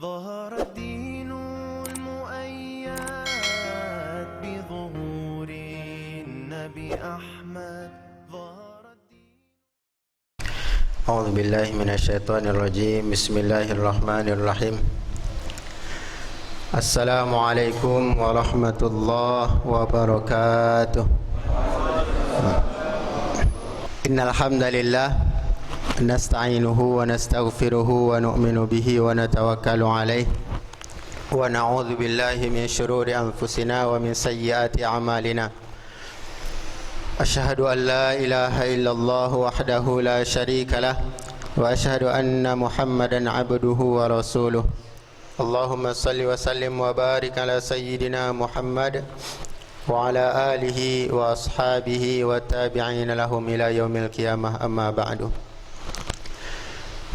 ظهر الدين المؤيد بظهور النبي أحمد ظهر الدين. أعوذ بالله من الشيطان الرجيم. بسم الله الرحمن الرحيم. السلام عليكم ورحمة الله وبركاته. إن الحمد لله نستعينه ونستغفره ونؤمن به ونتوكل عليه ونعوذ بالله من شرور أنفسنا ومن سيئات أعمالنا. أشهد أن لا إله إلا الله وحده لا شريك له وأشهد أن محمدا عبده ورسوله. اللهم صل وسلم وبارك على سيدنا محمد وعلى آله وأصحابه والتابعين لهم إلى يوم القيامة. أما بعد.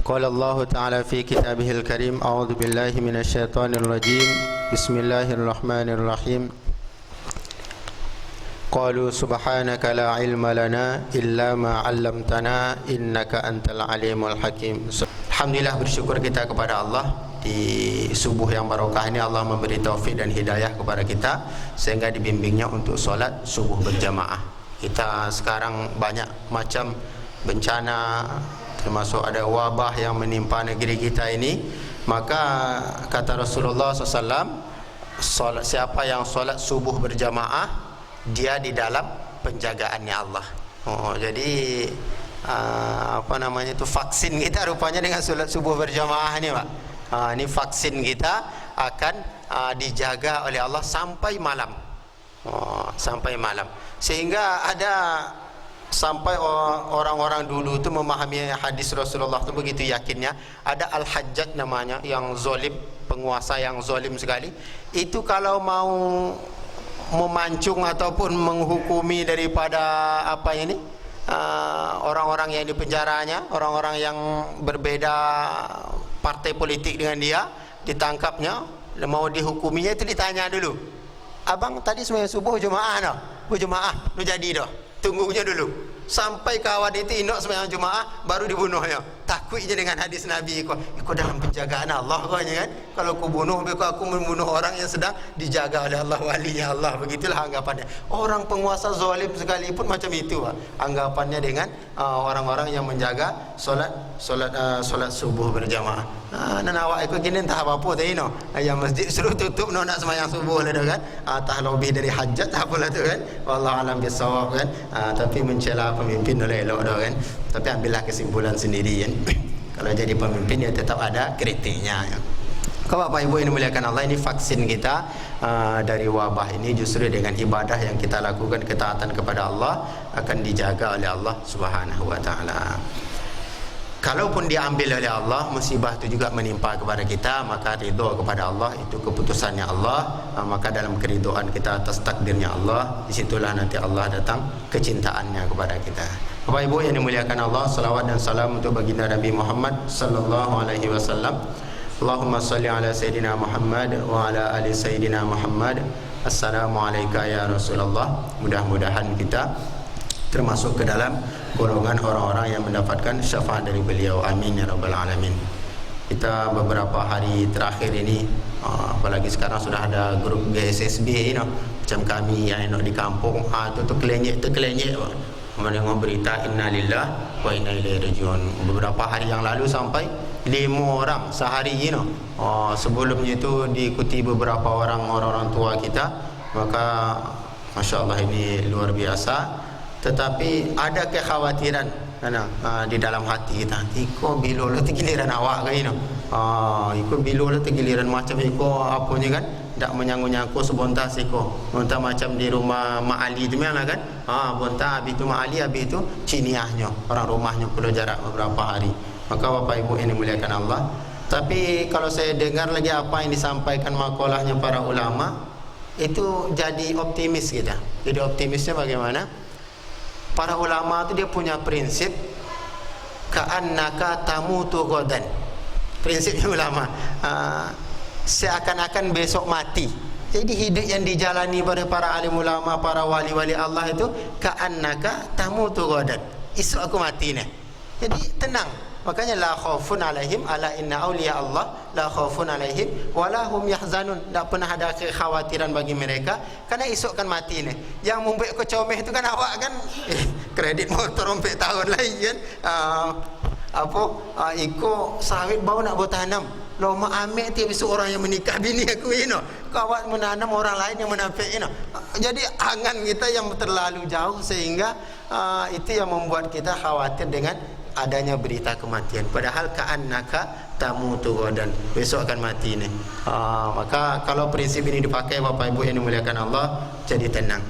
قال الله تعالى في كتابه الكريم: أعوذ بالله من الشيطان الرجيم. بسم الله الرحمن الرحيم. قالوا سبحانك لا علم لنا إلا ما علمتنا إنك أنت العليم الحكيم. Alhamdulillah, bersyukur kita kepada Allah. Di subuh yang barokah ini Allah memberi taufik dan hidayah kepada kita sehingga dibimbingnya untuk solat subuh berjamaah. Kita sekarang banyak macam bencana, termasuk ada wabah yang menimpa negeri kita ini. Maka kata Rasulullah SAW, siapa yang solat subuh berjamaah, dia di dalam penjagaannya Allah. Jadi vaksin kita rupanya dengan solat subuh berjamaah ini, Pak. Ini vaksin kita akan dijaga oleh Allah sampai malam. Sampai malam. Sehingga ada sampai orang-orang dulu itu memahami hadis Rasulullah itu begitu yakinnya. Ada Al-Hajjaj namanya, yang zalim, penguasa yang zalim sekali. Itu kalau mau memancung ataupun menghukumi daripada orang-orang yang dipenjaranya, orang-orang yang berbeda partai politik dengan dia, ditangkapnya, mau dihukuminya itu ditanya dulu, abang tadi semuanya subuh jemaah no? Berjemaah, nu jadi dah, tunggunya dulu sampai kawan itu indok sembahyang Jumaah baru dibunuhnya. Takutnya dengan hadis Nabi, kau dalam penjagaan Allah kau kan. Kalau kau bunuh, aku membunuh orang yang sedang dijaga oleh Allah, walinya Allah. Begitulah anggapannya. Orang penguasa zalim sekalipun macam itu, Pak. Anggapannya dengan orang-orang yang menjaga solat subuh berjamaah. Awak ikut gini entah apa-apa tadi no. Yang masjid suruh tutup no, nak sembahyang subuh lah kan. Tah lebih dari hajat tak apalah tu kan. Wallahu alam bisawab kan. Tapi mencela pemimpin oleh elok dah kan. Tapi ambillah kesimpulan sendiri kan. Kalau jadi pemimpin ya tetap ada kritiknya ya. Kau Bapak Ibu yang dimuliakan Allah, ini vaksin kita dari wabah ini. Justru dengan ibadah yang kita lakukan, ketaatan kepada Allah, akan dijaga oleh Allah Subhanahu wa taala. Kalaupun diambil oleh Allah, musibah itu juga menimpa kepada kita, maka ridho kepada Allah, itu keputusannya Allah. Maka dalam keridhaan kita atas takdirnya Allah, disitulah nanti Allah datang kecintaannya kepada kita. Bapak Ibu yang dimuliakan Allah, salawat dan salam untuk baginda Nabi Muhammad sallallahu alaihi wasallam. Allahumma salli ala Sayyidina Muhammad wa ala ali Sayyidina Muhammad. Assalamualaikum ya Rasulullah. Mudah-mudahan kita termasuk ke dalam golongan orang-orang yang mendapatkan syafaat dari beliau. Amin ya rabbal alamin. Kita beberapa hari terakhir ini, apalagi sekarang sudah ada grup GSSB ini, macam kami yang di kampung, itu terkelenyek mendengar berita innalillah wa inna ilaihi rajiun. Beberapa hari yang lalu sampai 5 orang sehari ini. Sebelumnya itu diikuti beberapa orang tua kita. Maka Masya Allah, ini luar biasa. Tetapi ada kekhawatiran di dalam hati kita. Iko bilo tu giliran awak ke ini. Iko bilo tu giliran macam iko apanya kan? Tak menyanggu-nyanggu sebontas iko. Bonta macam di rumah Mak Ali tu mana kan? Bonta habis tu Mak Ali, habis tu ciniahnya, orang rumahnya perlu jarak beberapa hari. Maka Bapak Ibu yang dimuliakan Allah. Tapi kalau saya dengar lagi apa yang disampaikan makalahnya para ulama, itu jadi optimis kita. Jadi optimisnya bagaimana? Para ulama itu dia punya prinsip ka'annaka tamutu ghadan. Prinsipnya ulama, seakan-akan besok mati. Jadi hidup yang dijalani pada para alim ulama, para wali-wali Allah itu ka'annaka tamutu ghadan. Esok aku mati ni. Jadi tenang. Makanya la khaufun alaihim ala inna awliya Allah la khaufun alaihim wala hum yahzanun. Tak pernah ada kekhawatiran bagi mereka kerana esok kan mati ni. Yang membuat kau comel tu kan awak kan kredit motor 4 tahun lagi kan. Ikut sawit baru nak bertanam. Lama ambil tiap esok orang yang menikah bini aku kau awak menanam orang lain yang menafik Jadi angan kita yang terlalu jauh sehingga itu yang membuat kita khawatir dengan adanya berita kematian. Padahal ka'annaka tamutu ghadan, besok akan mati ni. Maka kalau prinsip ini dipakai Bapak Ibu yang dimuliakan Allah, jadi tenang.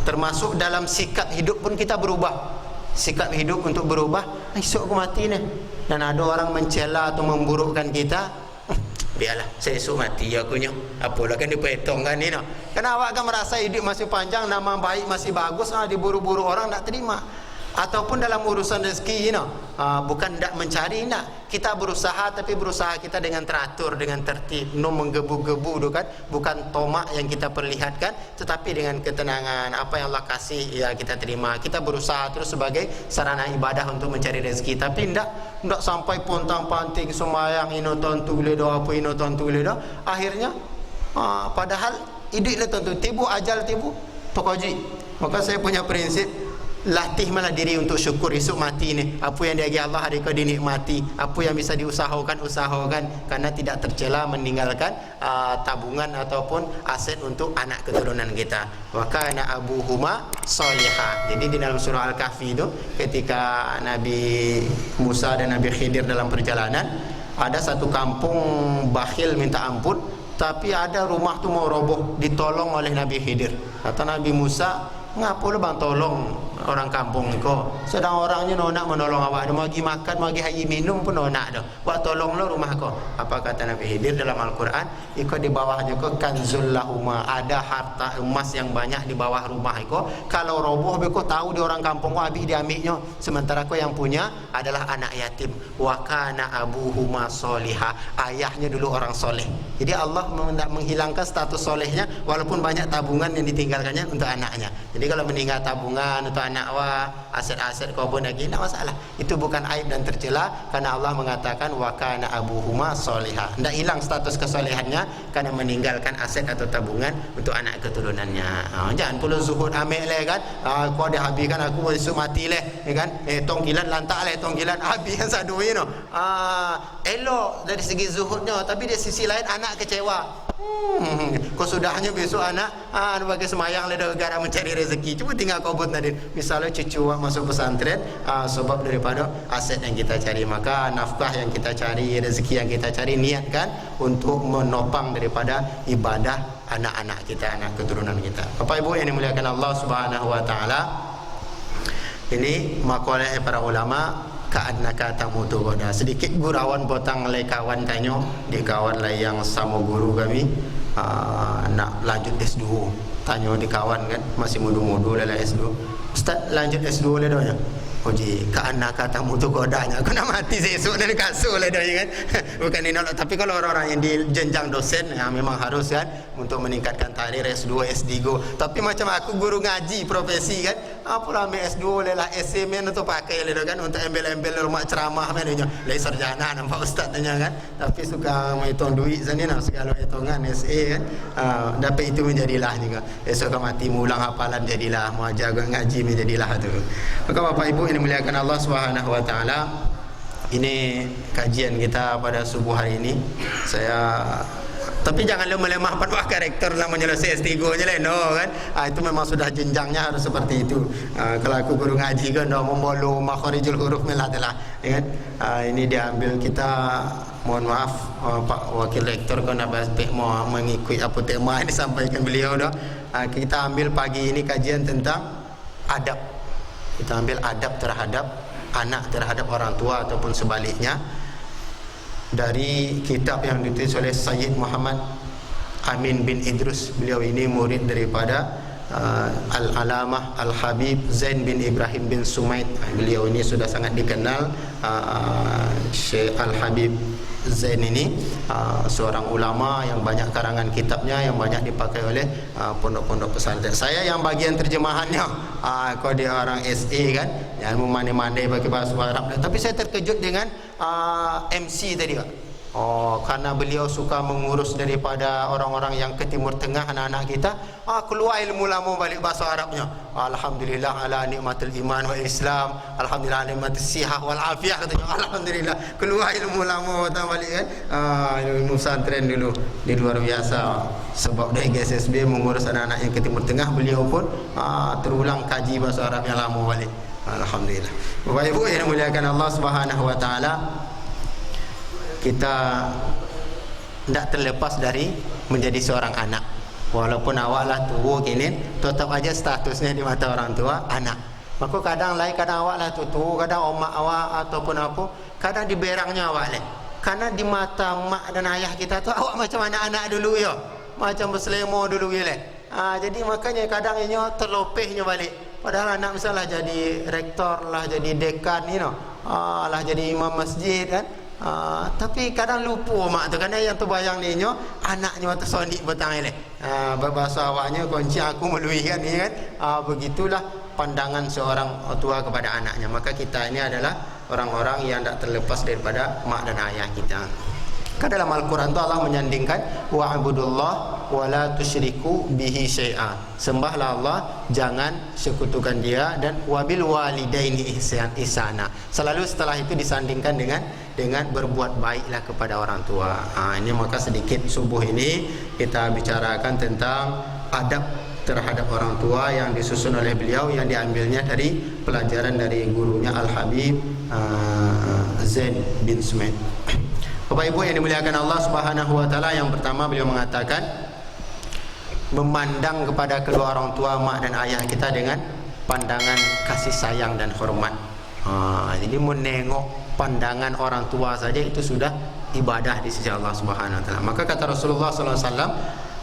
Termasuk dalam sikap hidup pun kita berubah. Sikap hidup untuk berubah, esok aku mati ni. Dan ada orang mencela atau memburukkan kita, biarlah saya esok mati aku nyo. Apalah kan dipetong kan ni no. Karena awak akan merasa hidup masih panjang, nama baik masih bagus, diburu-buru orang tak terima. Ataupun dalam urusan rezeki bukan tidak mencari, kita berusaha, tapi berusaha kita dengan teratur, dengan tertib, menggebu-gebu tu kan, bukan tomak yang kita perlihatkan, tetapi dengan ketenangan. Apa yang Allah kasih ya kita terima. Kita berusaha terus sebagai sarana ibadah untuk mencari rezeki, tapi tidak sampai pontang-panting sembahyang tontu ledo apa tontu ledo. Akhirnya padahal hidup tentu tibu ajal tibu tokoji. Maka saya punya prinsip, latih malah diri untuk syukur esok mati ni. Apa yang diagi Allah hari kau dinikmati, apa yang bisa diusahakan usahakan, karena tidak tercela meninggalkan tabungan ataupun aset untuk anak keturunan kita. Maka anak abuhuma solihah. Jadi di dalam surah Al-Kahfi itu ketika Nabi Musa dan Nabi Khidir dalam perjalanan, ada satu kampung bakhil minta ampun, tapi ada rumah tu mau roboh, ditolong oleh Nabi Khidir. Kata Nabi Musa, ngapa lu bang tolong orang kampung kau? Sedang orangnya nak menolong awak, dia magi makan, magi hai minum pun nak dah. Buat tolong lo rumah kau. Apa kata Nabi Khidir dalam Al-Quran? Ikut di bawahnya kau kanzul lahuma, ada harta emas yang banyak di bawah rumah kau. Kalau roboh kau tahu di orang kampung kau habis diambilnya. Sementara kau yang punya adalah anak yatim. Wa kana abuhuma solihah. Ayahnya dulu orang soleh. Jadi Allah menghilangkan status solehnya walaupun banyak tabungan yang ditinggalkannya untuk anaknya. Jadi kalau meninggal tabungan untuk anak aset-aset kau pun lagi, tak masalah. Itu bukan aib dan tercela, karena Allah mengatakan wa kana abuhuma solihah. Tidak hilang status kesolehannya karena meninggalkan aset atau tabungan untuk anak keturunannya. Jangan pula zuhud ambil leh kan. Kau dah habiskan aku besok mati leh, kan? Tongkilan lantak leh, tongkilan habis kan satu you know. Elok dari segi zuhudnya, tapi di sisi lain anak kecewa. Kau sudahnya besok anak bagi semayang le negara mencari rezeki, cuma tinggal kau buat tadi. Misalnya cucu masuk pesantren, sebab daripada aset yang kita cari, maka nafkah yang kita cari, rezeki yang kita cari, niatkan untuk menopang daripada ibadah anak-anak kita, anak keturunan kita. Bapak Ibu yang dimuliakan Allah Subhanahu wa taala, ini makalah para ulama, ka'annaka tamutu ghadan. Sedikit gurauan potang oleh kawan tanya, di kawan lah yang sama guru kami nak lanjut S2. Tanya di kawan kan, masih mudu-mudu lah S2. Ustaz lanjut S2 lah doanya. Oji, ka'annaka tamutu ghadan. Aku nak mati esok dari kasur lah doanya kan. Bukan ini, tapi kalau orang-orang yang di jenjang dosen memang harus kan untuk meningkatkan karir S2, S3. Tapi macam aku guru ngaji profesi kan, apalah ambil S2 lelah SMA untuk pakai le kan untuk embel-embel rumah ceramah kan dia. Lai sarjana nampak ustaz tanya kan, tapi suka menghitung duit sana nak segala hitungan SA kan. Dapat itu menjadilah juga. Esok kau mati mulang hafalan jadilah, mau jaga ngaji menjadilah tu. Maka Bapak Ibu yang dimuliakan Allah Subhanahu wa taala, ini kajian kita pada subuh hari ini. Tapi jangan melemah pada karakter lah menyelesaikan S3 nya lah, no kan. Itu memang sudah jenjangnya harus seperti itu. Kalau aku guru ngaji kan dah membolu makharijul huruf melatlah, ya kan. Ini diambil kita, mohon maaf Pak Wakil Rektor kan mau mengikuti apa tema yang disampaikan beliau dah. Kita ambil pagi ini kajian tentang adab. Kita ambil adab terhadap anak terhadap orang tua ataupun sebaliknya, dari kitab yang ditulis oleh Sayyid Muhammad Amin bin Idrus. Beliau ini murid daripada Al-Alamah Al-Habib Zain bin Ibrahim bin Sumaid. Beliau ini sudah sangat dikenal, Syekh Al-Habib Zain ini seorang ulama yang banyak karangan kitabnya yang banyak dipakai oleh pondok-pondok pesantren. Saya yang bagian terjemahannya. Kalau dia orang SE kan, yang memandai-mandai bagi bahasa Arab. Tapi saya terkejut dengan MC tadi, Pak. Karena beliau suka mengurus daripada orang-orang yang ke Timur Tengah, anak-anak kita, keluar ilmu lama balik bahasa Arabnya. Alhamdulillah ala nikmatul iman wal Islam, alhamdulillah ala nikmatus sihah wal afiyah, katanya. Alhamdulillah keluar ilmu lama datang balik kan. Ilmu pesantren dulu di luar biasa. Sebab dari GSSB mengurus anak-anak yang ke Timur Tengah, beliau pun terulang kaji bahasa Arab yang lama balik. Alhamdulillah. Bapak Ibu yang dimuliakan Allah Subhanahu wa taala, kita tidak terlepas dari menjadi seorang anak. Walaupun awaklah tua kini, tetap aja statusnya di mata orang tua anak. Maka kadang lain, kadang awaklah tua, kadang omak awak ataupun apa, kadang di berangnya awak lain. Karena di mata mak dan ayah kita tu awak macam anak-anak dulu ya, macam berselemo dulu ya. Jadi makanya kadang ini terlopehnya balik. Padahal anak misalnya jadi rektor lah, jadi dekan, lah jadi imam masjid kan. Tapi kadang lupa mak tu, kerana yang terbayang ni anaknya tersonik petang ni. Berbahasa awaknya kunci aku melalui kan ni kan. Begitulah pandangan seorang tua kepada anaknya. Maka kita ini adalah orang-orang yang tak terlepas daripada mak dan ayah kita. Kan dalam Al-Quran tu Allah menyandingkan wa'budullah wa la tusyriku bihi syai'a. Sembahlah Allah, jangan sekutukan dia, dan wabil walidaini ihsana. Selalu setelah itu disandingkan dengan berbuat baiklah kepada orang tua. Ini maka sedikit subuh ini kita bicarakan tentang adab terhadap orang tua yang disusun oleh beliau, yang diambilnya dari pelajaran dari gurunya Al-Habib Zain bin Sumaid. Bapak Ibu yang dimuliakan Allah Subhanahu wa taala, yang pertama beliau mengatakan memandang kepada kedua orang tua, mak dan ayah kita dengan pandangan kasih sayang dan hormat. Jadi menengok pandangan orang tua saja itu sudah ibadah di sisi Allah Subhanahu wa taala. Maka kata Rasulullah sallallahu alaihi wasallam,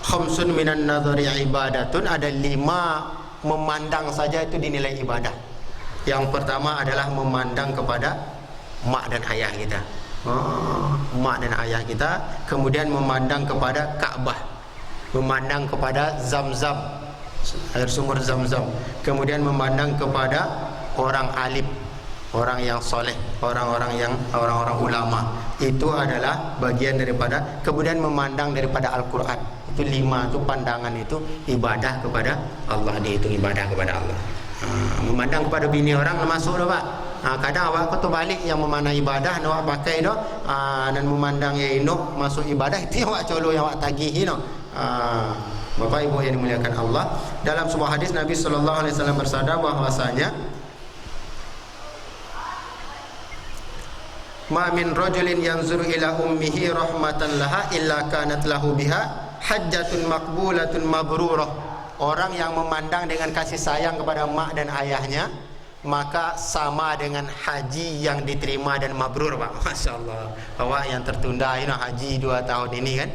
khamsun minan nadhari ibadatun, ada 5 memandang saja itu dinilai ibadah. Yang pertama adalah memandang kepada mak dan ayah kita. Mak dan ayah kita, kemudian memandang kepada Ka'bah, memandang kepada Zam-Zam, air sumur Zam-Zam, kemudian memandang kepada orang alim, orang yang soleh, orang-orang ulama. Itu adalah bagian daripada, kemudian memandang daripada Al-Quran. Itu 5 itu pandangan, itu ibadah kepada Allah, dihitung ibadah kepada Allah. Memandang kepada bini orang masuk dah Pak. Kadang awak kau tu balik yang memanah ibadah, awak pakai dah, dan memandang yang inok masuk ibadah, itu yang awak colo, yang awak tagih Bapak Ibu yang dimuliakan Allah, dalam sebuah hadis Nabi sallallahu alaihi wasallam bersabda bahwasanya ma min rajulin yanzuru ila ummihi rahmatan laha illa kanat lahu biha hajjatun maqbulatun mabrurah. Orang yang memandang dengan kasih sayang kepada mak dan ayahnya, maka sama dengan haji yang diterima dan mabrur Pak. Masya Allah. Awak yang tertunda haji 2 tahun ini kan,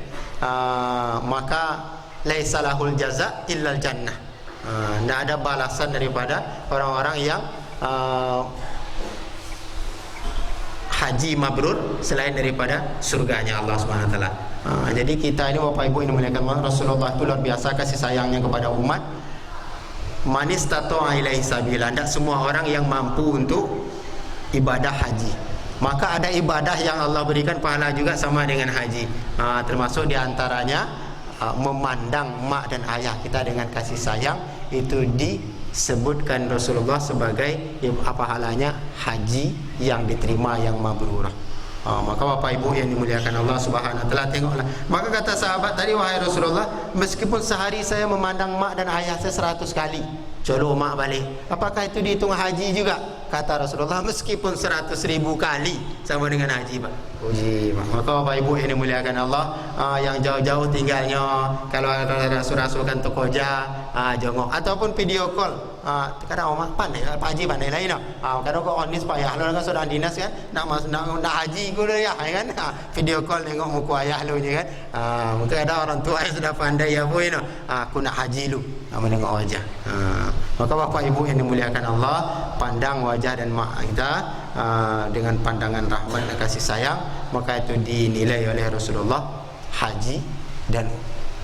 maka laisa lahul jaza illal jannah. Tidak ada balasan daripada orang-orang yang haji mabrur selain daripada surganya Allah Subhanahu wa taala. Jadi kita ini Bapak Ibu ini muliakan Rasulullah itu luar biasa kasih sayangnya kepada umat. Manis tato ilaihi sabila, tidak semua orang yang mampu untuk ibadah haji. Maka ada ibadah yang Allah berikan pahala juga sama dengan haji. Termasuk diantaranya memandang mak dan ayah kita dengan kasih sayang. Itu disebutkan Rasulullah sebagai pahalanya haji yang diterima, yang mabrurah. Maka Bapak Ibu yang dimuliakan Allah Subhanahu wa taala, tengoklah. Maka kata sahabat tadi, wahai Rasulullah, meskipun sehari saya memandang mak dan ayah saya 100 kali, colo mak balik, apakah itu dihitung haji juga? Kata Rasulullah, meskipun 100.000 kali sama dengan haji Pak. Uji Pak. Maka Bapak Ibu yang dimuliakan Allah, yang jauh-jauh tinggalnya, kalau ada rasul-rasulkan Tokoja, jongok ataupun video call. Kadang orang pandai, Pak Haji pandai lain kadang kau onis Pak Ayah lu kan sudah dinas kan, nak haji ku ya kan, video call tengok muka ayah lu je kan. Mungkin ada orang tua yang sudah pandai ya boy aku nak haji lu, nak menengok wajah. Maka Bapak Ibu yang dimuliakan Allah, pandang wajah dan mak kita dengan pandangan rahmat dan kasih sayang, maka itu dinilai oleh Rasulullah haji dan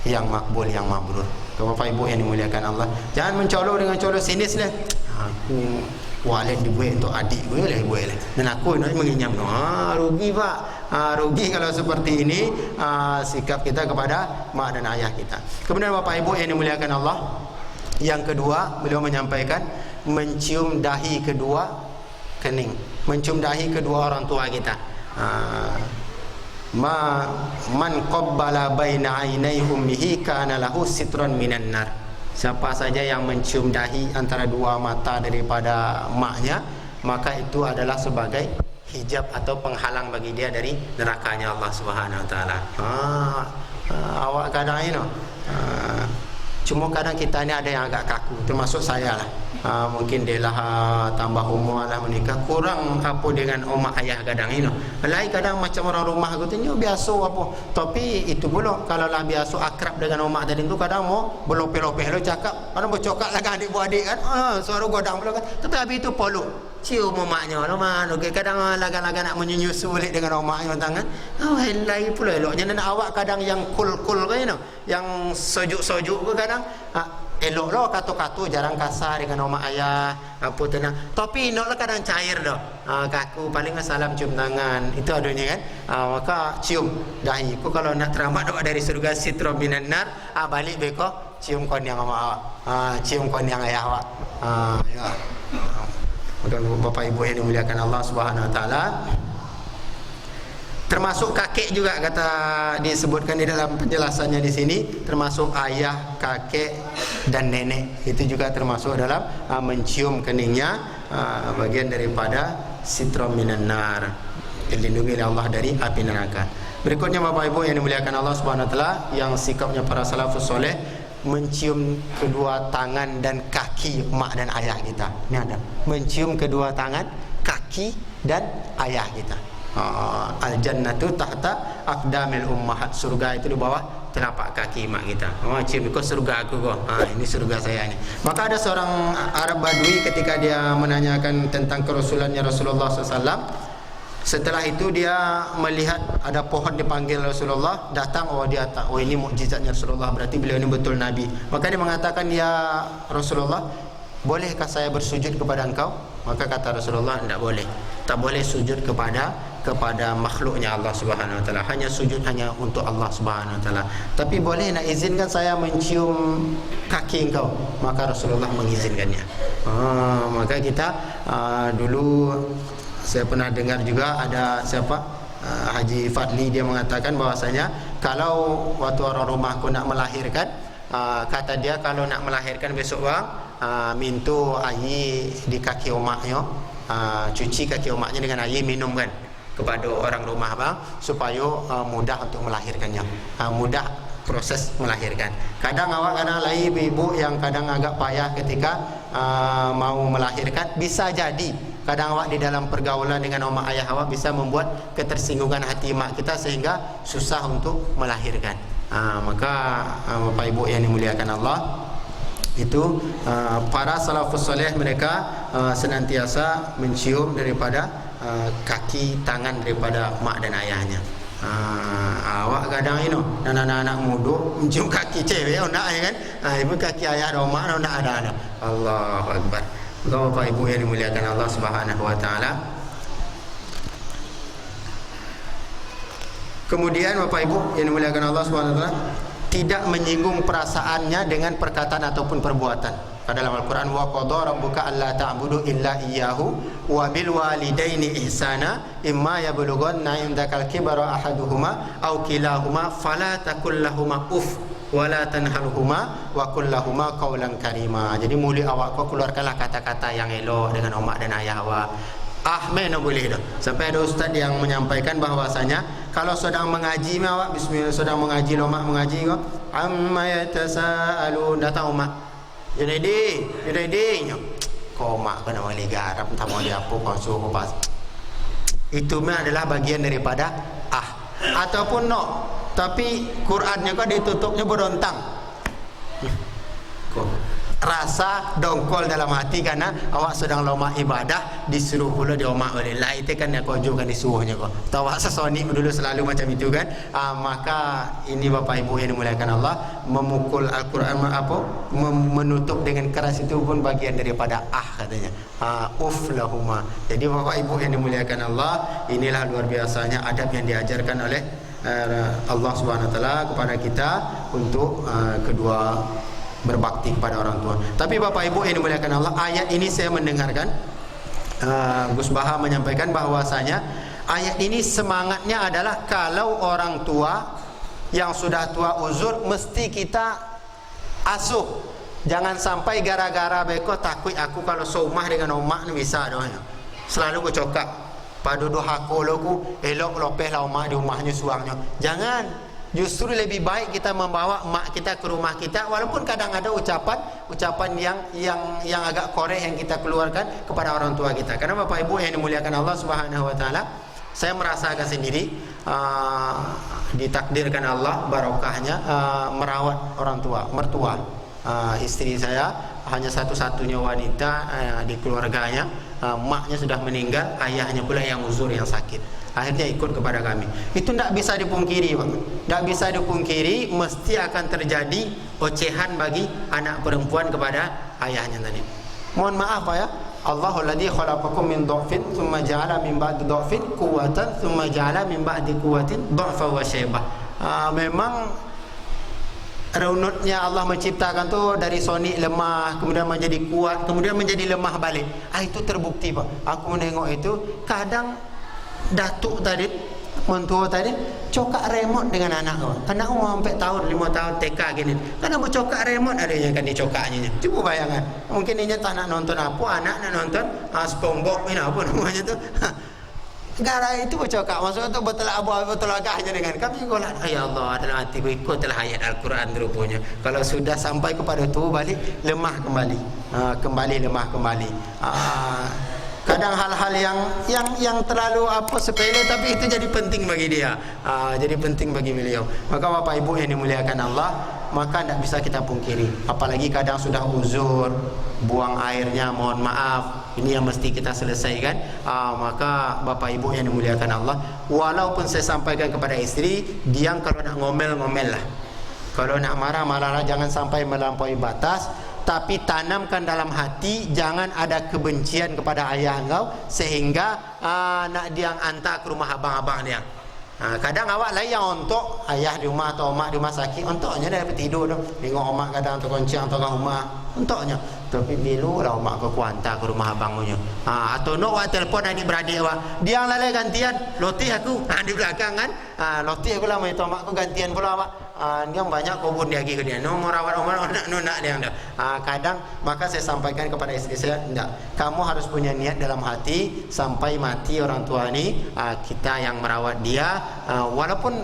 yang makbul, yang mabrur. Bapak Ibu yang dimuliakan Allah, jangan mencolok dengan colok sinis lah. Aku wallet dibuat untuk adik gue lah, buat lah. Dan aku nak menginyam. Rugi Pak. Rugi kalau seperti ini sikap kita kepada mak dan ayah kita. Kemudian Bapak Ibu yang dimuliakan Allah, yang kedua beliau menyampaikan mencium dahi kedua kening, mencium dahi kedua orang tua kita. Man qabbala baina ainai ummihi kana lahu sitran minan nar. Siapa saja yang mencium dahi antara dua mata daripada maknya, maka itu adalah sebagai hijab atau penghalang bagi dia dari nerakanya Allah Subhanahu wa taala. Awak kadang ini cuma kadang kita ni ada yang agak kaku, termasuk saya lah. Mungkin dia lah tambah umur lah, menikah kurang apa dengan omak ayah kadang ini. Lain kadang macam orang rumah aku tu biasa apa. Tapi itu pula kalau lah biasa akrab dengan omak tadi tu kadang mau berlopeh-lopeh lo cakap, kadang bercokak lah kan adik-beradik kan. Suara godang pula kan. Tapi habis itu peluk, cium omaknya lo mana. Kadang lagan-lagan nak menyusu balik dengan omaknya tangan. Lain pula eloknya nak awak kadang yang cool-cool kan yang sojuk-sojuk ke kadang elok lah kata-kata jarang kasar dengan omak ayah apa tenang, tapi elok lah kadang cair dah. Kaku paling salam cium tangan itu adanya kan. Maka cium dahi ku kalau nak teramat doa dari surga sitro minan nar, balik beko cium kon yang omak awak, cium kon yang ayah awak. Ya. Maka Bapak Ibu yang dimuliakan Allah Subhanahu wa taala, termasuk kakek juga kata disebutkan di dalam penjelasannya di sini, termasuk ayah, kakek dan nenek itu juga termasuk dalam mencium keningnya, bagian daripada sitram minan nar, dilindungi oleh Allah dari api neraka. Berikutnya Bapak Ibu yang dimuliakan Allah Subhanahu wa taala, yang sikapnya para salafus soleh mencium kedua tangan dan kaki mak dan ayah kita. Ini ada mencium kedua tangan, kaki dan ayah kita. Al-jannatu tahta aqdamil ummahat, surga itu di bawah telapak kaki mak kita. Cium kau surga aku kau. Ini surga saya ni. Maka ada seorang Arab Badui ketika dia menanyakan tentang kerasulannya Rasulullah SAW. Setelah itu dia melihat ada pohon dipanggil Rasulullah, datang, dia tak, ini mukjizatnya Rasulullah, berarti beliau ini betul Nabi. Maka dia mengatakan, ya Rasulullah, bolehkah saya bersujud kepada engkau? Maka kata Rasulullah, tidak boleh. Tak boleh sujud kepada makhluknya Allah Subhanahu wa taala. Hanya sujud hanya untuk Allah Subhanahu wa taala. Tapi boleh nak izinkan saya mencium kaki engkau? Maka Rasulullah mengizinkannya. Maka kita dulu saya pernah dengar juga ada siapa? Haji Fadli, dia mengatakan bahwasanya kalau waktu orang rumahku nak melahirkan, kata dia kalau nak melahirkan besok bang, minta air di kaki omaknya, cuci kaki omaknya dengan air, minum kan kepada orang rumah bang, supaya mudah untuk melahirkannya, mudah proses melahirkan. Kadang awak kadang lain ibu yang kadang agak payah ketika mau melahirkan, bisa jadi kadang awak di dalam pergaulan dengan omak ayah awak bisa membuat ketersinggungan hati mak kita sehingga susah untuk melahirkan. Maka Bapak Ibu yang dimuliakan Allah, itu para salafus soleh mereka senantiasa mencium daripada kaki tangan daripada mak dan ayahnya. Awak kadang ini anak-anak muda mencium kaki cewek nak kan, ibu kaki ayah dan mak nak ada. Allahu Akbar. Bapak Ibu yang dimuliakan Allah Subhanahu wa taala. Kemudian Bapak Ibu yang dimuliakan Allah Subhanahu wa taala, tidak menyinggung perasaannya dengan perkataan ataupun perbuatan. Dalam Al-Quran, wa qadha rabbuka alla ta'budu illa iyyahu wa bil walidaini ihsana imma yablughanna indakal kibara ahaduhuma aw kilahuma fala takul lahumu uff wala tanharhuma wa qul lahumu qawlan karima. Jadi mulut awak kau keluarkanlah kata-kata yang elok dengan omak dan ayah awak. Mana boleh dah. Sampai ada ustaz yang menyampaikan bahwasanya kalau sedang mengaji awak bismillah, sedang mengaji omak mengaji kau amma yatasaalun, datang omak jadi kau mak kena wali garap tak mau dia apa kau suruh pas. Itu adalah bagian daripada ataupun no, tapi Qurannya kau ditutupnya berontang. Kau rasa dongkol dalam hati karena awak sedang lomak ibadah, disuruh pula diomak oleh lah. Itu kan yang kau kan disuruhnya kau. Tahu awak sesonik dulu selalu macam itu kan. Maka ini Bapak Ibu yang dimuliakan Allah, memukul Al-Quran menutup dengan keras itu pun bagian daripada katanya. Uf lahuma. Jadi Bapak Ibu yang dimuliakan Allah, inilah luar biasanya adab yang diajarkan oleh Allah Subhanahu wa taala kepada kita untuk kedua berbakti kepada orang tua. Tapi Bapak Ibu yang dimuliakan Allah, ayat ini saya mendengarkan Gus Baha menyampaikan bahwasanya ayat ini semangatnya adalah kalau orang tua yang sudah tua uzur mesti kita asuh. Jangan sampai gara-gara beko takut aku kalau seumah dengan omak ni bisa doanya. Selalu ku cokak. Padu doa koloku elok lopeh lah omak di rumahnya suangnya. Jangan. Justru lebih baik kita membawa mak kita ke rumah kita, walaupun kadang ada ucapan yang agak koreh yang kita keluarkan kepada orang tua kita. Karena Bapak Ibu yang dimuliakan Allah Subhanahu wa taala, saya merasakan sendiri ditakdirkan Allah barokahnya merawat orang tua, mertua. Istri saya hanya satu-satunya wanita di keluarganya. Maknya sudah meninggal, ayahnya pula yang uzur, yang sakit. Akhirnya ikut kepada kami. Itu tidak bisa dipungkiri, Bang. Tidak bisa dipungkiri, mesti akan terjadi ocehan bagi anak perempuan kepada ayahnya tadi. Mohon maaf Pak ya. Allahul ladzi khalaqakum min dhafin thumma ja'ala min ba'di dhafin quwwatan thumma ja'ala min ba'di quwwatin dhafan wa syaibah. Memang runutnya Allah menciptakan tu dari soni lemah, kemudian menjadi kuat, kemudian menjadi lemah balik. Itu terbukti Pak. Aku menengok itu kadang datuk tadi, mentua tadi cokak remote dengan anak kau. Anak umur sampai tahun 5 tahun TK gini. Karena bercokak remote ada yang kan dicokaknya. Cuba bayangkan. Mungkin ini tak nak nonton apa, anak nak nonton SpongeBob ini apa namanya tu. Gara itu bercokak. Maksudnya tu betul agaknya dengan kami golak. Ya Allah, dalam hati ikutlah ayat Al-Quran rupanya. Kalau sudah sampai kepada tu balik lemah kembali. Kembali lemah kembali. Kadang hal-hal yang terlalu sepele tapi itu jadi penting bagi dia, jadi penting bagi beliau. Maka Bapak Ibu yang dimuliakan Allah, maka tidak bisa kita pungkiri. Apalagi kadang sudah uzur, buang airnya, mohon maaf, ini yang mesti kita selesaikan. Maka Bapak Ibu yang dimuliakan Allah, walaupun saya sampaikan kepada istri, dia kalau nak ngomel-ngomel lah, kalau nak marah-marah, jangan sampai melampaui batas. Tapi tanamkan dalam hati, jangan ada kebencian kepada ayah engkau sehingga nak dia hantar ke rumah abang-abang dia. Kadang awak lain yang untuk ayah di rumah atau mak di rumah sakit, untuknya dia dapat tidur tu. Tengok mak kadang tergoncang atau kat rumah, untuknya. Tapi bila lah mak kau hantar ke rumah abang punya. Atau nak awak telefon adik-beradik awak, dia yang lalai gantian, lotih aku di belakang kan. Lotih aku lah mai mak aku gantian pula awak. Dia banyak kebun dia lagi ke dia. No merawat nak dia dah. Kadang maka saya sampaikan kepada istri saya, enggak. Kamu harus punya niat dalam hati sampai mati orang tua ni, kita yang merawat dia, walaupun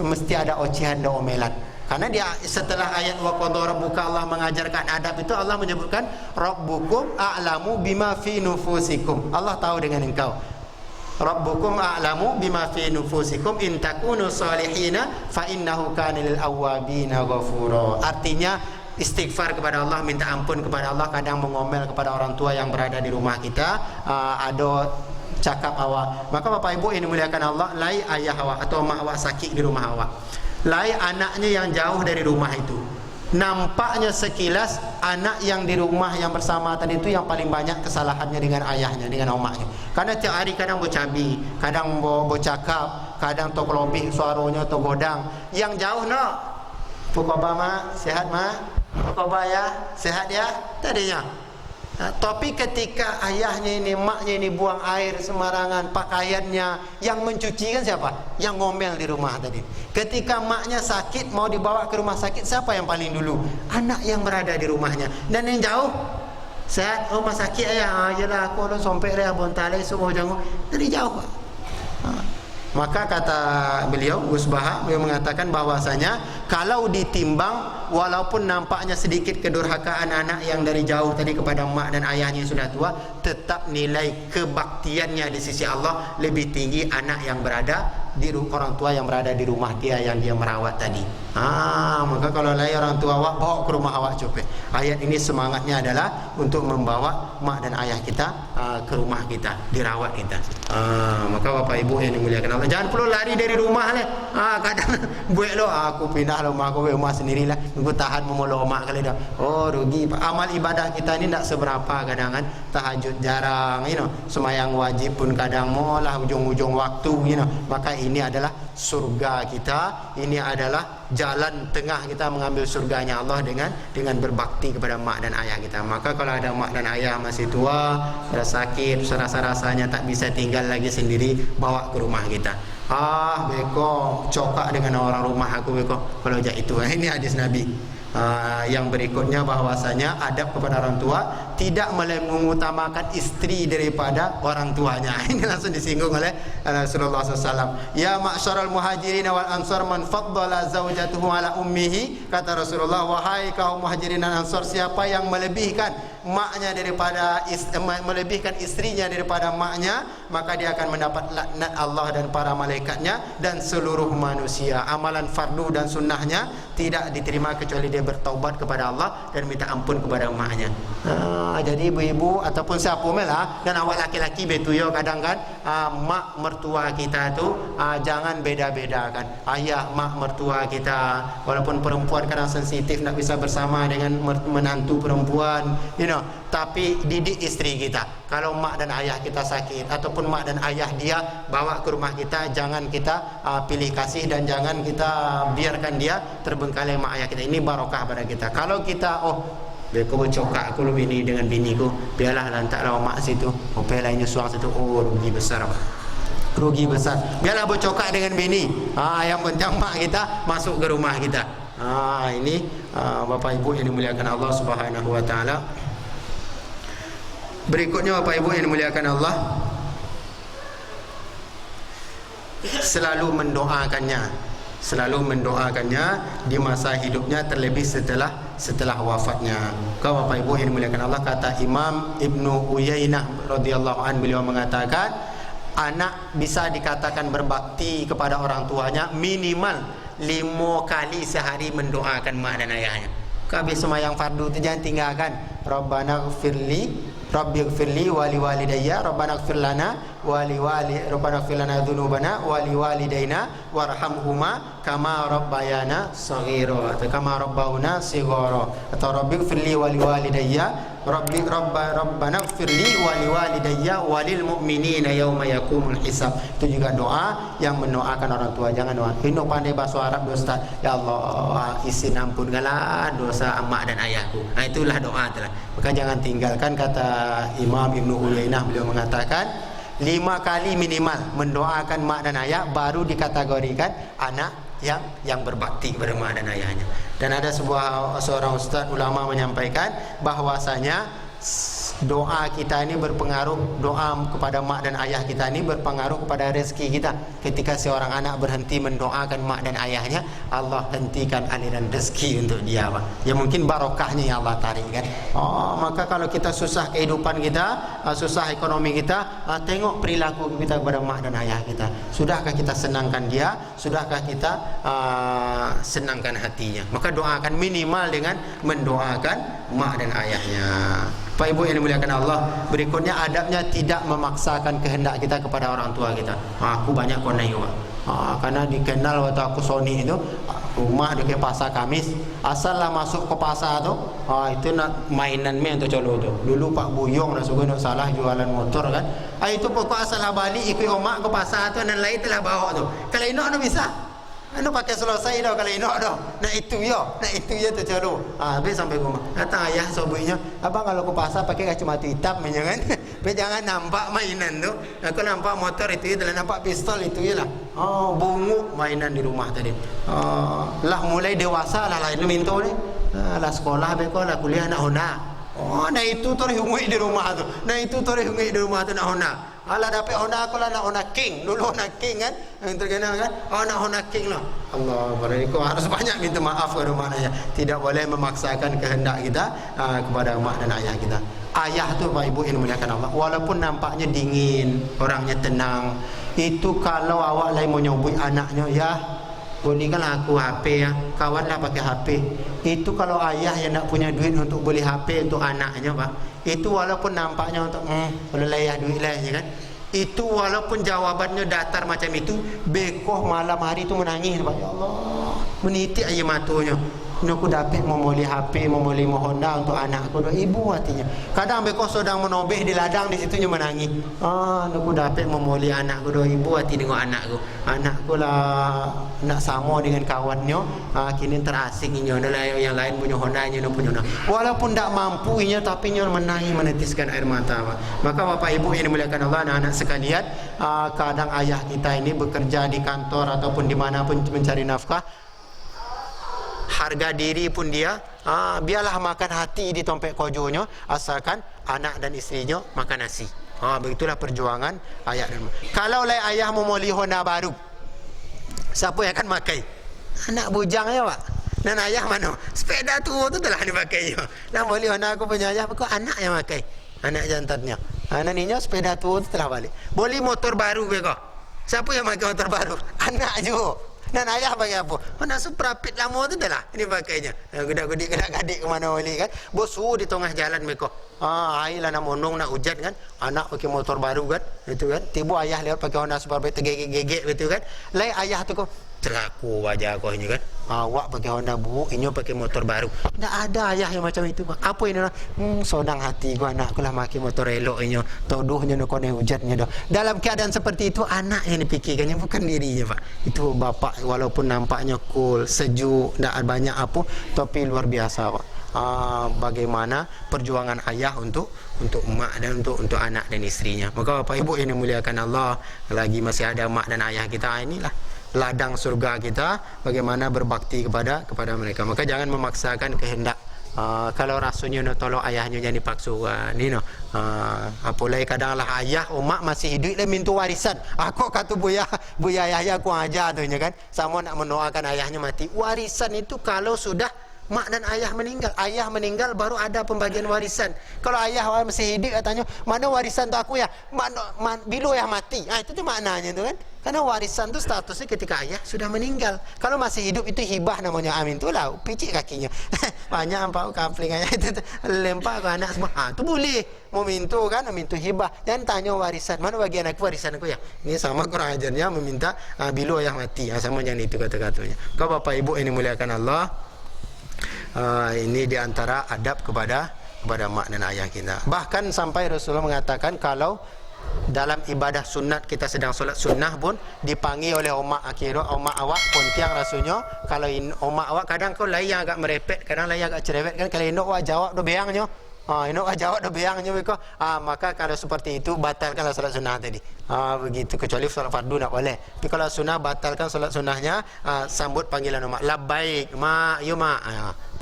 mesti ada ocehan dan omelan. Karena dia setelah ayat wa qadha rabbuka, Allah mengajarkan adab itu, Allah menyebutkan rabbukum a'lamu bima fi nufusikum. Allah tahu dengan engkau. Rabbukum a'lamu bima fi nufusikum in takunu salihina fa innahu kana lil awwabina ghafura. Artinya istighfar kepada Allah, minta ampun kepada Allah, kadang mengomel kepada orang tua yang berada di rumah kita, ada cakap awak. Maka Bapak Ibu yang dimuliakan Allah, lai ayah awak atau mak awak sakit di rumah awak, lai anaknya yang jauh dari rumah itu, nampaknya sekilas anak yang di rumah yang bersama tadi itu yang paling banyak kesalahannya dengan ayahnya, dengan omaknya. Karena tiap hari kadang bercabi, kadang bercakap, kadang tok lobih suaranya tok godang. Yang jauh nak, pukobah mak, sehat mak, pukobah ya, sehat ya, tadinya. Tapi ketika ayahnya ini, maknya ini buang air sembarangan, pakaiannya, yang mencuci kan siapa? Yang ngomel di rumah tadi. Ketika maknya sakit mau dibawa ke rumah sakit, siapa yang paling dulu? Anak yang berada di rumahnya. Dan yang jauh, sehat, rumah sakit ayah, yalah aku ada sompek dia bontalai semua jangan dari jauh. Maka kata beliau Gus Baha, beliau mengatakan bahwasanya kalau ditimbang, walaupun nampaknya sedikit kedurhakaan anak yang dari jauh tadi kepada mak dan ayahnya yang sudah tua, tetap nilai kebaktiannya di sisi Allah lebih tinggi anak yang berada orang tua yang berada di rumah dia yang dia merawat tadi. Maka kalau lain orang tua awak, bawa ke rumah awak copet. Ayat ini semangatnya adalah untuk membawa mak dan ayah kita ke rumah kita, dirawat kita. Maka bapak ibu yang dimuliakan Allah, jangan perlu lari dari rumah lah. Kadang buat lo, aku pindah rumah aku, rumah sendirilah, aku tahan memulai mak kali dah. Oh rugi. Amal ibadah kita ni tak seberapa kadang kan. Tahajud jarang, semayang wajib pun kadang molah ujung-ujung waktu, Maka ini adalah surga kita, ini adalah jalan tengah kita mengambil surganya Allah dengan berbakti kepada mak dan ayah kita. Maka kalau ada mak dan ayah masih tua, dah sakit, rasa-rasanya tak bisa tinggal lagi sendiri, bawa ke rumah kita. Beko cokak dengan orang rumah aku beko kalau jak itu. Ini hadis Nabi. Yang berikutnya bahwasanya adab kepada orang tua tidak mengutamakan istri daripada orang tuanya. Ini langsung disinggung oleh Rasulullah SAW. Ya ma'syaral muhajirin wal ansar man faddala zawjatuhu ala ummihi. Kata Rasulullah, wahai kaum muhajirin dan ansar, siapa yang melebihkan maknya daripada melebihkan istrinya daripada maknya, maka dia akan mendapat laknat Allah dan para malaikatnya dan seluruh manusia. Amalan fardu dan sunnahnya tidak diterima kecuali dia bertaubat kepada Allah dan minta ampun kepada maknya. Jadi ibu-ibu ataupun siapa melah dan awak laki-laki betul ya kadang kan, mak mertua kita tu jangan beda-bedakan. Ayah mak mertua kita, walaupun perempuan kadang sensitif nak bisa bersama dengan menantu perempuan, tapi didik istri kita. Kalau mak dan ayah kita sakit ataupun mak dan ayah dia bawa ke rumah kita, jangan kita pilih kasih dan jangan kita biarkan dia terbengkalai mak ayah kita. Ini barokah pada kita. Kalau kita beko bercokak aku lebih ini dengan biniku, biarlah lantaklah mak situ, opel lainnya suang situ, rugi besar. Rugi besar. Biarlah bercokak dengan bini. Yang penting mak kita masuk ke rumah kita. Ini Bapak Ibu yang dimuliakan Allah Subhanahu wa taala. Berikutnya Bapak Ibu yang dimuliakan Allah, selalu mendoakannya di masa hidupnya, terlebih setelah wafatnya. Kau Bapak Ibu yang dimuliakan Allah, kata Imam Ibnu Uyainah radhiyallahu anhu, beliau mengatakan anak bisa dikatakan berbakti kepada orang tuanya minimal 5 kali sehari mendoakan mak dan ayahnya. Kau habis semayang fardu tu jangan tinggalkan. Rabbana ighfirli wa liwalidayya, Rabbana ighfir lana Rabbana ighfir lana dzunubana wa liwalidayna warhamhuma kama rabbayana shaghira, atau kama rabbauna shighara, atau Rabbi ighfirli wa liwalidayya Rabbana ighfirli wa liwalidayya walil mu'minina yauma yaqumul hisab. Itu juga doa yang mendoakan orang tua. Jangan doa hino pandai bahasa Arab Ustaz, ya Allah izin ampunkanlah dosa emak dan ayahku. Itulah doa telah. Maka jangan tinggalkan. Kata Imam Ibnu Uyainah, beliau mengatakan 5 kali minimal mendoakan mak dan ayah baru dikategorikan anak yang berbakti kepada mak dan ayahnya. Dan ada seorang ustaz ulama menyampaikan bahwasanya doa kita ini berpengaruh, doa kepada mak dan ayah kita ini berpengaruh kepada rezeki kita. Ketika seorang anak berhenti mendoakan mak dan ayahnya, Allah hentikan aliran rezeki untuk dia, ya mungkin barokahnya yang Allah tarik kan. Maka kalau kita susah kehidupan kita, susah ekonomi kita, tengok perilaku kita kepada mak dan ayah kita. Sudahkah kita senangkan dia? Sudahkah kita senangkan hatinya? Maka doakan minimal dengan mendoakan mak dan ayahnya. Pak Ibu yang dimuliakan Allah, berikutnya adabnya tidak memaksakan kehendak kita kepada orang tua kita. Aku banyak konai karena dikenal waktu aku Sony itu rumah di pasar Kamis, asal lah masuk ke pasar tu, itu nak mainan main tu colo tu. Dulu Pak Buyong dah suka nak salah jualan motor kan. Itu pokok asal lah balik ikut omak ke pasar tu dan lain telah bawa tu. Kalau inok tu bisa. Anu pakai selesai dah kalau inok dah. Nak itu ya tu colo. Habis sampai rumah. Datang ayah sobuinya, abang kalau ke pasar pakai kacamata hitam jangan. Jangan nampak mainan tu. Aku nampak motor itu, telah nampak pistol itu jelah. Bungu mainan di rumah tadi. Lah mulai dewasa lah itu minta ni. Lah sekolah beko lah kuliah nak hona. Nah itu terus hungui di rumah tu. Nak hona. Alah dapat Honda aku lah nak Honda King. Dulu Honda King kan yang terkenal kan. Nak Honda King lah. Allah beriku harus banyak minta maaf kepada mak dan ayah. Tidak boleh memaksakan kehendak kita kepada mak dan ayah kita. Ayah tu Pak Ibu yang dimuliakan Allah, walaupun nampaknya dingin, orangnya tenang, Itu kalau awak lain mau nyoboi anaknya, ya belikanlah aku HP ya, kawanlah pakai HP. Itu kalau ayah yang nak punya duit untuk beli HP untuk anaknya Pak, itu walaupun nampaknya untuk boleh layah duit lah ya kan, itu walaupun jawabannya datar macam itu, bekoh malam hari itu menangis Pak, ya Allah, menitik air matanya. Aku dapat membeli HP, membeli Honda untuk anakku. Ibu hatinya. Kadang bekoh sedang menobeh di ladang, di situnya menangis. Aku dapat membeli anakku. Ibu hati dengan anakku. Anakku lah nak sama dengan kawannya. Kini terasing inya. Yang lain punya Honda, inya punya Honda. Walaupun tak mampu inya, tapi inya menangis, menetiskan air mata. Maka Bapak Ibu yang dimuliakan Allah, anak-anak sekalian, kadang ayah kita ini bekerja di kantor ataupun dimanapun mencari nafkah, harga diri pun dia biarlah makan hati di tompek kojonya, asalkan anak dan isterinya makan nasi. Begitulah perjuangan ayah dan mak. Kalau ayah mau beli Honda baru, siapa yang akan pakai? Anak bujang ya Pak. Dan ayah mana? Sepeda tua tu telah dipakainya. Nak beli Honda aku punya ayah, kok anak yang pakai? Anak jantannya. Anak ninya sepeda tua tu telah balik. Beli motor baru beko. Siapa yang pakai motor baru? Anak juga. Dan ayah pakai apa? Honda Supra pit lama tu dah lah ini pakainya. Gedak-gedik gedak-gadik ke mana boleh kan. Bosu di tengah jalan mereka. Ayolah nak monong nak hujan kan. Anak pakai motor baru kan. Itu kan. Tiba ayah lewat pakai Honda Supra pit tergegek-gegek betul kan. Lai ayah tu kau celaku wajah kau ini kan. Awak pakai Honda bu, ini pakai motor baru. Tak ada ayah yang macam itu. Apa ini? Sodang hati gua anak aku lah pakai motor elok ini. Todohnya nak kena hujannya dah. Dalam keadaan seperti itu anak yang dipikirkannya, bukan dirinya Pak. Itu bapak walaupun nampaknya cool, sejuk, tak banyak apa, tapi luar biasa Pak. Bagaimana perjuangan ayah untuk mak dan untuk anak dan istrinya. Maka Bapak Ibu yang dimuliakan Allah, lagi masih ada mak dan ayah kita, inilah ladang surga kita, bagaimana berbakti kepada mereka. Maka jangan memaksakan kehendak. Kalau rasanya nak tolong ayahnya jangan dipaksa ni no. Apalagi kadanglah ayah mak masih hidup dia minta warisan. Aku kata buya ayah aku aja tu kan. Sama nak mendoakan ayahnya mati. Warisan itu kalau sudah mak dan ayah meninggal baru ada pembagian warisan. Kalau ayah masih hidup katanya, mana warisan tu aku ya? Bila ya mati. Itu tu maknanya tu kan. Karena warisan tu statusnya ketika ayah sudah meninggal. Kalau masih hidup itu hibah namanya. Amin tu lah, picik kakinya. Banyak ampau kapling ayah itu lempar ke anak semua. Tu boleh. Mau minta kan, minta hibah. Jangan tanya warisan. Mana bagian aku warisan aku ya? Ini sama kurang ajarnya meminta bila ayah mati. Sama jangan itu kata-katanya. Kau Bapak Ibu ini muliakan Allah. Ini diantara adab kepada mak dan ayah kita. Bahkan sampai Rasulullah mengatakan kalau dalam ibadah sunat kita sedang solat sunnah pun dipanggil oleh omak akhirnya, omak awak pontiang rasanya. Kalau omak awak kadang kau lain agak merepet, kadang lain agak cerewet kan. Kalau indok awak jawab do beangnya, indok awak jawab do beangnya mereka. Maka kalau seperti itu batalkanlah solat sunnah tadi. Begitu, kecuali solat fardu nak boleh. Tapi kalau sunnah batalkan solat sunnahnya. Sambut panggilan omak, labbaik mak, ya mak.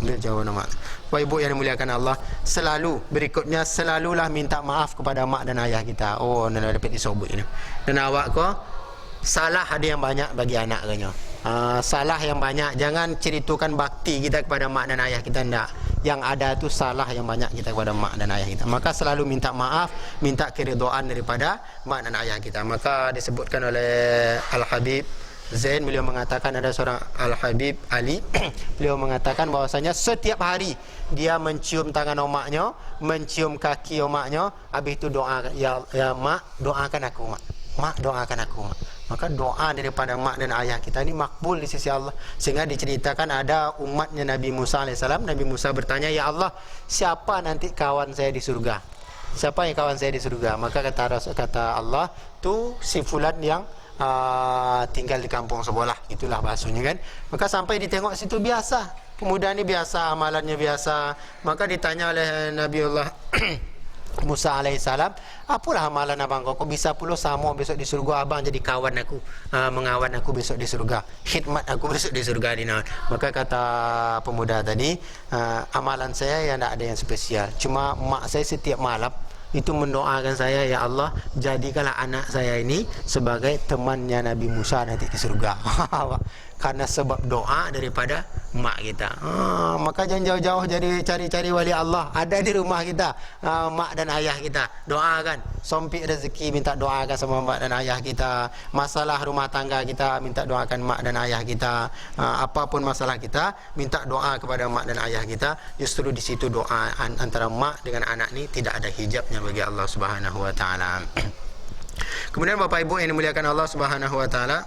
Dia jawab nama. Bapak Ibu yang dimuliakan Allah, berikutnya selalulah minta maaf kepada mak dan ayah kita. Nak dapat disobut ini. Dan awak ko salah ada yang banyak bagi anak kanya. Salah yang banyak, jangan ceritakan bakti kita kepada mak dan ayah kita, enggak. Yang ada tu salah yang banyak kita kepada mak dan ayah kita. Maka selalu minta maaf, minta keridhaan daripada mak dan ayah kita. Maka disebutkan oleh Al-Habib Zain, beliau mengatakan ada seorang Al-Habib Ali beliau mengatakan bahwasanya setiap hari dia mencium tangan omaknya, mencium kaki omaknya, habis itu doa, ya mak doakan aku mak doakan aku mak. Maka doa daripada mak dan ayah kita ini makbul di sisi Allah. Sehingga diceritakan ada umatnya Nabi Musa AS. Nabi Musa bertanya, ya Allah, siapa nanti kawan saya di surga? Siapa yang kawan saya di surga? Maka kata Allah, tu si fulan yang tinggal di kampung sebelah. Itulah bahasanya kan. Maka sampai ditengok situ biasa, pemuda ni biasa, amalannya biasa. Maka ditanya oleh Nabiullah Musa alaihissalam, apalah amalan abang kau bisa pula sama besok di surga, abang jadi kawan aku, mengawan aku besok di surga, khidmat aku besok di surga ni. Maka kata pemuda tadi, amalan saya yang tak ada yang spesial, cuma mak saya setiap malam itu mendoakan saya, ya Allah, jadikanlah anak saya ini sebagai temannya Nabi Musa nanti di surga. Karena sebab doa daripada mak kita. Maka jangan jauh-jauh jadi cari-cari wali Allah. Ada di rumah kita, mak dan ayah kita. Doakan. Sompik rezeki, minta doakan sama mak dan ayah kita. Masalah rumah tangga kita, minta doakan mak dan ayah kita. Apapun masalah kita, minta doa kepada mak dan ayah kita. Justru di situ doa antara mak dengan anak ni tidak ada hijabnya bagi Allah Subhanahu wa taala. Kemudian Bapak Ibu yang dimuliakan Allah Subhanahu wa taala,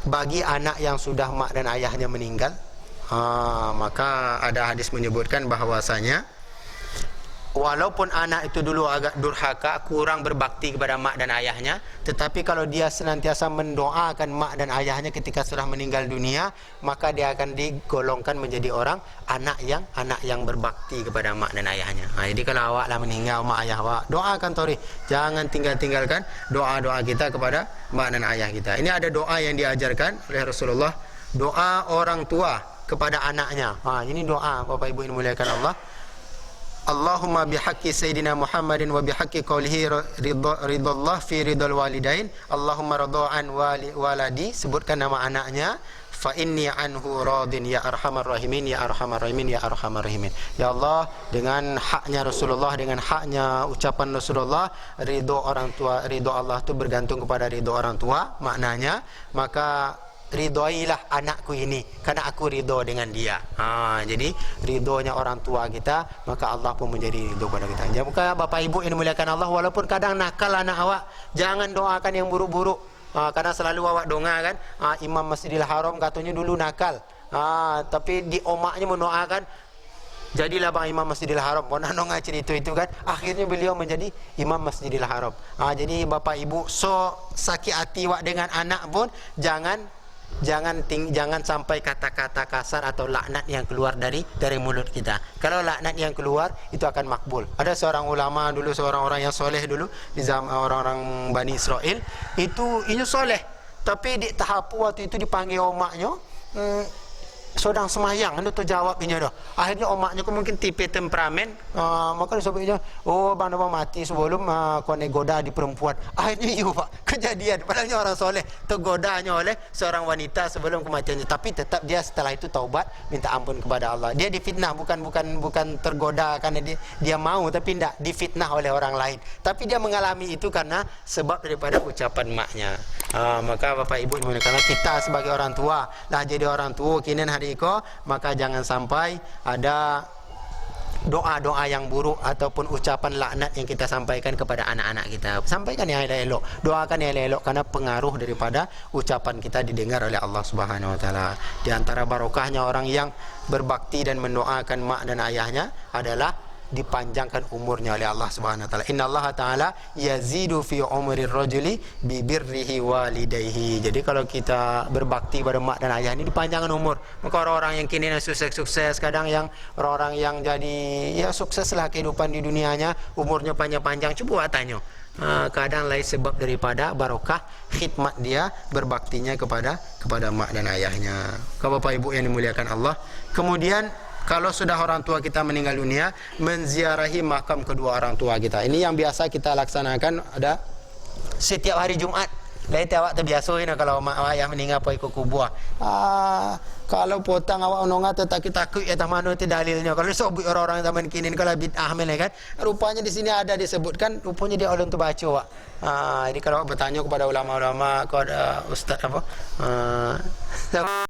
bagi anak yang sudah mak dan ayahnya meninggal, maka ada hadis menyebutkan bahwasanya walaupun anak itu dulu agak durhaka, kurang berbakti kepada mak dan ayahnya, tetapi kalau dia senantiasa mendoakan mak dan ayahnya ketika sudah meninggal dunia, maka dia akan digolongkan menjadi anak yang berbakti kepada mak dan ayahnya. Jadi kalau awak lah meninggal, mak ayah awak, doakan tori, jangan tinggalkan doa-doa kita kepada mak dan ayah kita. Ini ada doa yang diajarkan oleh Rasulullah, doa orang tua kepada anaknya. Ini doa Bapak Ibu yang dimuliakan Allah. Allahumma bihaqqi Sayyidina Muhammadin wa bihaqqi qawlihi ridallah fi ridal walidain. Allahumma radha'an waladi, sebutkan nama anaknya. Fa inni anhu radin ya arhamar rahimin ya arhamar rahimin ya arhamar rahimin. Ya Allah, dengan haknya Rasulullah, dengan haknya ucapan Rasulullah, ridho orang tua, ridho Allah itu bergantung kepada ridho orang tua. Maknanya, maka ridhoilah anakku ini karena aku ridho dengan dia. Jadi ridhonya orang tua kita, maka Allah pun menjadi ridho pada kita. Jadi Bapak Ibu yang dimuliakan Allah, walaupun kadang nakal anak awak, jangan doakan yang buruk-buruk. Karena selalu awak donga kan, Imam Masjidil Haram katanya dulu nakal, tapi di omaknya mendoakan jadilah bang Imam Masjidil Haram. Pernah nongak cerita itu kan, akhirnya beliau menjadi Imam Masjidil Haram. Jadi Bapak Ibu, so sakit hati wak dengan anak pun jangan sampai kata-kata kasar atau laknat yang keluar dari mulut kita. Kalau laknat yang keluar itu akan makbul. Ada seorang ulama dulu, seorang orang yang soleh dulu di zaman orang-orang Bani Israel, itu soleh, tapi di tahap waktu itu dipanggil omaknya, sedang semayang, itu terjawabnya dah. Akhirnya omaknya mungkin tipe temperamen, maka disebutnya, bang Napa mati sebelum kau goda di perempuan. Akhirnya iya pak, kejadian. Padahal orang soleh tergodanya oleh seorang wanita sebelum kematiannya, tapi tetap dia setelah itu taubat, minta ampun kepada Allah. Dia difitnah, bukan tergoda karena dia mau, tapi tidak difitnah oleh orang lain. Tapi dia mengalami itu karena sebab daripada ucapan maknya. Maka Bapak Ibu dimana kita sebagai orang tua lah, jadi orang tua kini hari maka jangan sampai ada doa-doa yang buruk ataupun ucapan laknat yang kita sampaikan kepada anak-anak kita. Sampaikan yang elok, doakan yang elok, karena pengaruh daripada ucapan kita didengar oleh Allah Subhanahu wa taala. Di antara barokahnya orang yang berbakti dan mendoakan mak dan ayahnya adalah dipanjangkan umurnya oleh Allah Subhanahu wa taala. Innallaha taala yazidu fi umrir rajuli bi birrihi walidayhi. Jadi kalau kita berbakti pada mak dan ayah ini dipanjangkan umur. Maka orang-orang yang kini sukses, kadang yang orang-orang yang jadi ya sukseslah kehidupan di dunianya, umurnya panjang-panjang, coba tanya. Kadang lain sebab daripada barokah khidmat dia berbaktinya kepada mak dan ayahnya. Kalau Bapak Ibu yang dimuliakan Allah, kemudian kalau sudah orang tua kita meninggal dunia, menziarahi makam kedua orang tua kita. Ini yang biasa kita laksanakan ada setiap hari Jumat. Lain awak terbiasa kalau mak ayah meninggal apa ikut kubur. Kalau potang awak nonga takut ya mana itu dalilnya. Kalau sebut orang-orang zaman kini kalau bid'ah kan, rupanya di sini ada disebutkan, rupanya dia ulun tu baca awak. Jadi kalau bertanya kepada ulama-ulama, kepada ustaz apa?